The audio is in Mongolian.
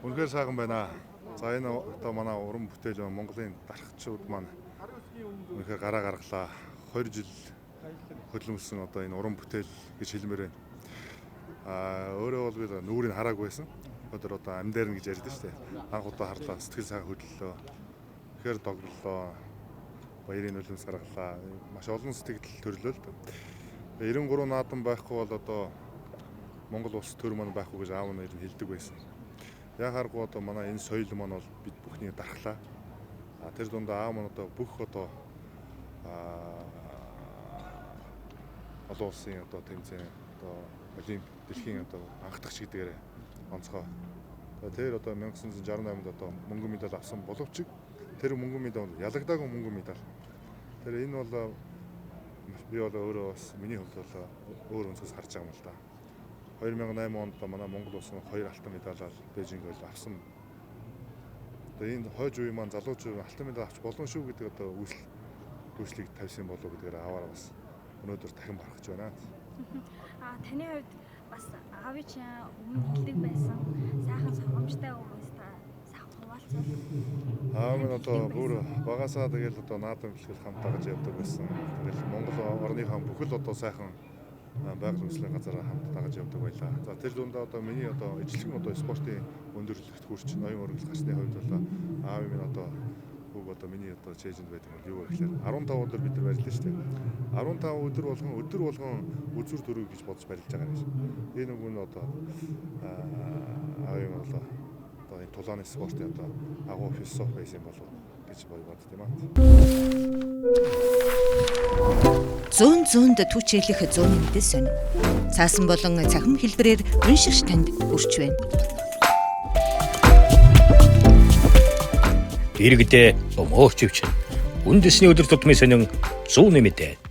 Үнэхээр сайхан байна. За энэ одоо манай уран бүтээл Монголын дарагчид маань үнэхээр гараа гаргалаа. 2 жил хөдөлмөрсөн одоо энэ уран бүтээл гэж хэлмээр байна. Өөрөө бол би нүрийг хараагүй байсан. Өдөр одоо амьдэрнэ гэж ярьдэн шүү дээ. Анх удаа харлаа, сэтгэл сайхан хөдлөлөө. Тэгэхээр доглолоо. Баярын нулимс гаргалаа. Маш олон сэтгэл төрлөө л дээ. 93 наадам байхгүй бол одоо Монгол улс төр маань байхгүй гэж аав нь хэлдэг байсан. Яхааргүй одоо манай энэ соёл маань бол бид бүхний дархлаа. Тэр дундаа аав маань одоо бүх одоо олон улсын одоо тэмцээн одоо олимп дэлхийн одоо анхдагч гэдгээр онцгой. Тэр одоо 1968-д одоо мөнгөн медаль авсан боловч тэр мөнгөн медаль бол ялагдаагүй мөнгөн медаль. Тэр энэ бол би бол өөрөө бас миний хувьд бол өөр өнцгөөс харж байгаа юм л да. 2008 онд манай Монгол улс 2 алтан медаль Бээжинг бол авсан. Одоо энэ хойж үе маань залуучууд алтан медаль авч болно шүү гэдэг одоо үйлчлийг тавьсан болов гэдгээр аваар бас өнөөдөр дахин барах гэж байна. Таны хувьд бас аавч өмнө хэлдэг байсан сайхан сургамжтай хүмүүс та сайхан хуваалцал. Минь одоо бүр багасаа тэгэл одоо наадам бэлтгэл хамтаагаж явдаг байсан. Тэгэл Монгол орныхаа бүхэл одоо сайхан байгаль өмслийн газараа хамт дагаж явдаг байлаа. За тэр дундаа одоо миний одоо ижлэгэн одоо спортын өндөрлөлт хүрч ноён ургал гачны хувьд бол аав минь одоо хүүг одоо миний одоо чэйжэнд байдаг нь юу вэ гэхээр 15 өдөр бид нар барилдаа шүү дээ. 15 өдөр болгон үзүр төрөв гэж бодож барилж байгаа юм шиг. Энэ үг нь одоо аав минь одоо энэ тулааны спортын одоо агуу философи байсан болов гэж боддог юм аа. Зүүнд түчээлэх зүүн мэдээ сонь. Цаасан болон цахим хэлбэрээр уншигч танд хүрч байна. Иргэдээ өмөөчвч үндэсний өдөр тутмын сонин зүүн мэдээ.